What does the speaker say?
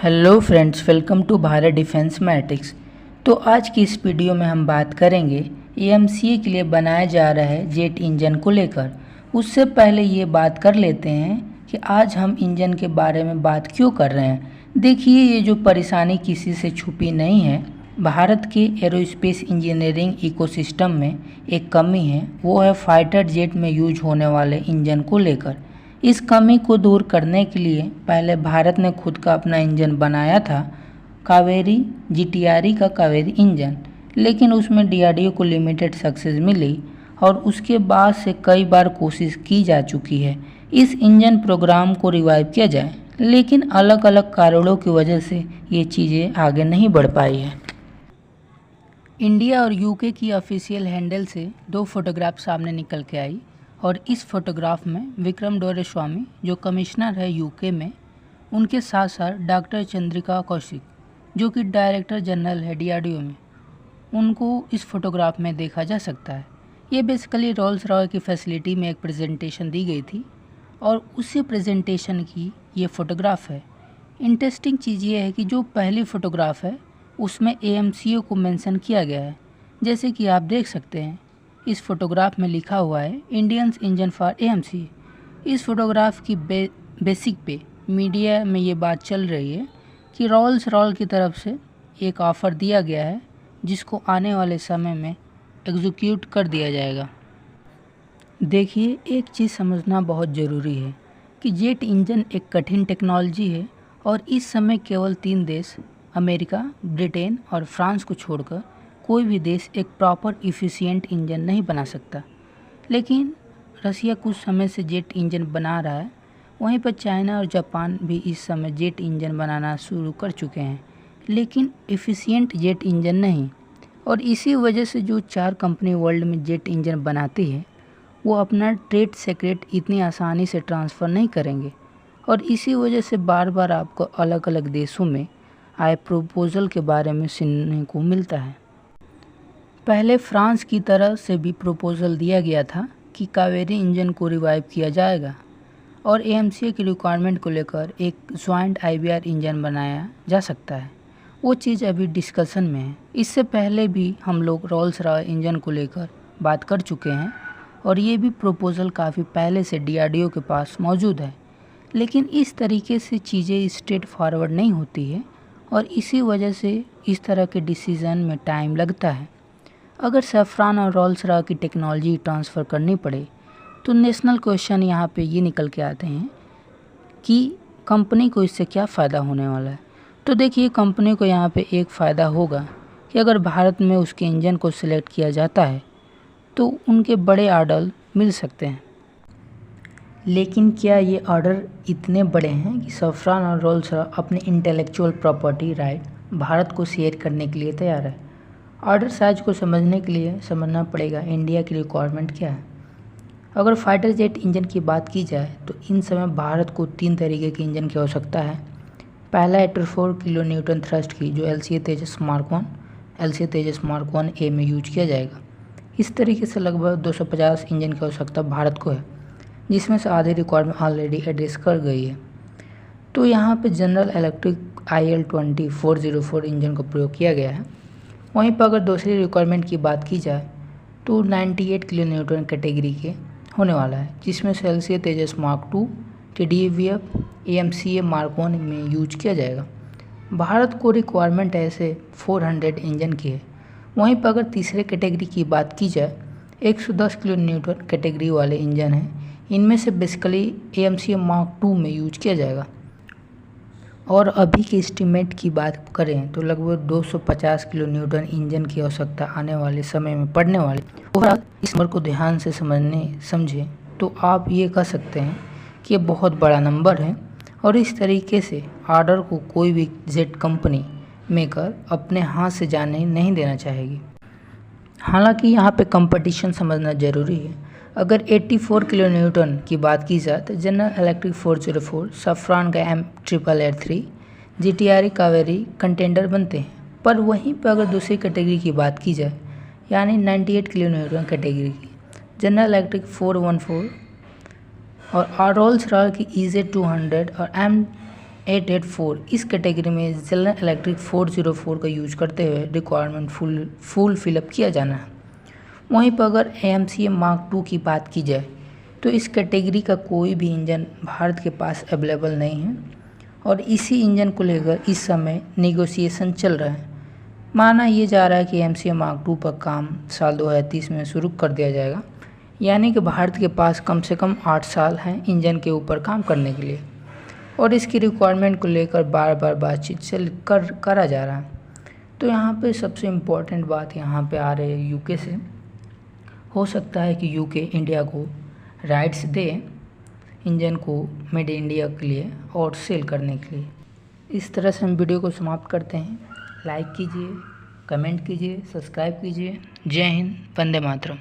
Hello friends, welcome to Bharat defence matrix. तो आज की इस वीडियो में हम बात करेंगे एएमसीए के लिए बनाया जा रहा है जेट इंजन को लेकर। उससे पहले ये बात कर लेते हैं कि आज हम इंजन के बारे में बात क्यों कर रहे हैं। देखिए, ये जो परेशानी किसी से छुपी नहीं है। भारत के एरोस्पेस इंजीनियरिंग इकोसिस्टम में एक कमी है, वो है फाइटर जेट में यूज होने वाले इंजन को लेकर। इस कमी को दूर करने के लिए पहले भारत ने खुद का अपना इंजन बनाया था, कावेरी जीटीआरई का कावेरी इंजन, लेकिन उसमें डीआरडीओ को लिमिटेड सक्सेस मिली और उसके बाद से कई बार कोशिश की जा चुकी है इस इंजन प्रोग्राम को रिवाइव किया जाए, लेकिन अलग अलग कारणों की वजह से ये चीज़ें आगे नहीं बढ़ पाई है। इंडिया और यूके की ऑफिशियल हैंडल से दो फोटोग्राफ सामने निकल के आई और इस फोटोग्राफ में विक्रम डोरेस्वामी जो कमिश्नर है यूके में, उनके साथ साथ डॉक्टर चंद्रिका कौशिक जो कि डायरेक्टर जनरल है डीआरडीओ में, उनको इस फोटोग्राफ में देखा जा सकता है। ये बेसिकली रोल्स रॉय की फैसिलिटी में एक प्रेजेंटेशन दी गई थी और उसी प्रेजेंटेशन की ये फ़ोटोग्राफ है। इंटरेस्टिंग चीज़ ये है कि जो पहली फ़ोटोग्राफ है उसमें एएमसीओ को मेंशन किया गया है। जैसे कि आप देख सकते हैं, इस फोटोग्राफ में लिखा हुआ है इंडियंस इंजन फॉर एएमसी। इस फोटोग्राफ की बेसिक पे मीडिया में ये बात चल रही है कि रोल्स रॉय की तरफ से एक ऑफ़र दिया गया है जिसको आने वाले समय में एग्जीक्यूट कर दिया जाएगा। देखिए, एक चीज़ समझना बहुत ज़रूरी है कि जेट इंजन एक कठिन टेक्नोलॉजी है और इस समय केवल 3 देश, अमेरिका, ब्रिटेन और फ्रांस को छोड़कर कोई भी देश एक प्रॉपर इफ़िशिएंट इंजन नहीं बना सकता। लेकिन रसिया कुछ समय से जेट इंजन बना रहा है, वहीं पर चाइना और जापान भी इस समय जेट इंजन बनाना शुरू कर चुके हैं, लेकिन एफिशिएंट जेट इंजन नहीं। और इसी वजह से जो 4 कंपनी वर्ल्ड में जेट इंजन बनाती है वो अपना ट्रेड सीक्रेट इतनी आसानी से ट्रांसफ़र नहीं करेंगे और इसी वजह से बार बार आपको अलग अलग देशों में आए प्रपोजल के बारे में सुनने को मिलता है। पहले फ्रांस की तरफ से भी प्रपोजल दिया गया था कि कावेरी इंजन को रिवाइव किया जाएगा और एएमसीए की रिक्वायरमेंट को लेकर एक जॉइंट आईबीआर इंजन बनाया जा सकता है। वो चीज़ अभी डिस्कशन में है। इससे पहले भी हम लोग रोल्स रॉय इंजन को लेकर बात कर चुके हैं और ये भी प्रपोजल काफ़ी पहले से डीआरडीओ के पास मौजूद है, लेकिन इस तरीके से चीज़ें स्ट्रेट फॉरवर्ड नहीं होती है और इसी वजह से इस तरह के डिसीज़न में टाइम लगता है। अगर सैफरान और रोल्स रॉय की टेक्नोलॉजी ट्रांसफ़र करनी पड़े तो नेशनल क्वेश्चन यहाँ पे ये निकल के आते हैं कि कंपनी को इससे क्या फ़ायदा होने वाला है। तो देखिए, कंपनी को यहाँ पे एक फ़ायदा होगा कि अगर भारत में उसके इंजन को सिलेक्ट किया जाता है तो उनके बड़े ऑर्डर मिल सकते हैं। लेकिन क्या ये ऑर्डर इतने बड़े हैं कि सैफरान और रोल्स रॉय अपने इंटेलेक्चुअल प्रॉपर्टी राइट भारत को शेयर करने के लिए तैयार है? ऑर्डर साइज को समझने के लिए समझना पड़ेगा इंडिया की रिक्वायरमेंट क्या है। अगर फाइटर जेट इंजन की बात की जाए तो इन समय भारत को 3 तरीके के इंजन की आवश्यकता है। पहला 84 किलो न्यूटन थ्रस्ट की जो एलसीए तेजस मार्क 1 ए में यूज किया जाएगा। इस तरीके से लगभग 250 इंजन की आवश्यकता भारत को है, जिसमें से आधी रिक्वायरमेंट ऑलरेडी एड्रेस कर गई है। तो यहाँ पे जनरल इलेक्ट्रिक IL-20 404 इंजन का प्रयोग किया गया है। वहीं पर अगर दूसरी रिक्वायरमेंट की बात की जाए तो 98 किलो न्यूटन कैटेगरी के होने वाला है, जिसमें से एलसीए तेजस मार्क 2 TDVF AMCA मार्क 1 में यूज किया जाएगा। भारत को रिक्वायरमेंट ऐसे 400 इंजन की है। वहीं पर अगर तीसरे कैटेगरी की बात की जाए 110 किलो न्यूटन कैटेगरी वाले इंजन हैं, इनमें से बेसिकली AMCA मार्क 2 में यूज किया जाएगा। और अभी के एस्टीमेट की बात करें तो लगभग 250 किलो न्यूटन इंजन की आवश्यकता आने वाले समय में पड़ने वाली। ओवरऑल इस नंबर को ध्यान से समझें तो आप ये कह सकते हैं कि ये बहुत बड़ा नंबर है और इस तरीके से ऑर्डर को कोई भी जेट कंपनी मेकर अपने हाथ से जाने नहीं देना चाहेगी। हालांकि यहाँ पे कंपटीशन समझना ज़रूरी है। अगर 84 किलो न्यूटन की बात की जाए तो जनरल इलेक्ट्रिक 404, सैफरान का M888 जीटीआरई कावेरी कंटेंडर बनते हैं। पर वहीं पर अगर दूसरी कैटेगरी की बात की जाए यानी 98 किलो न्यूटन कैटेगरी की जनरल इलेक्ट्रिक 414 और रोल्स रॉय की EZ200 और 884 इस कैटेगरी में जनरल इलेक्ट्रिक 404 का यूज करते हुए रिक्वायरमेंट फुल फिलअप किया जाना है। वहीं पर अगर AMCM Mark II की बात की जाए तो इस कैटेगरी का कोई भी इंजन भारत के पास अवेलेबल नहीं है और इसी इंजन को लेकर इस समय नेगोशिएशन चल रहा है। माना ये जा रहा है कि AMCM Mark II पर काम साल 2030 में शुरू कर दिया जाएगा, यानी कि भारत के पास कम से कम 8 साल हैं इंजन के ऊपर काम करने के लिए और इसकी रिक्वायरमेंट को लेकर बार बार बातचीत करा जा रहा है। तो यहाँ पे सबसे इम्पोर्टेंट बात यहाँ पे आ रही है UK से। हो सकता है कि UK इंडिया को राइट्स दे इंजन को मेड इन इंडिया के लिए और सेल करने के लिए। इस तरह से हम वीडियो को समाप्त करते हैं। लाइक कीजिए, कमेंट कीजिए, सब्सक्राइब कीजिए। जय हिंद, वंदे मातरम।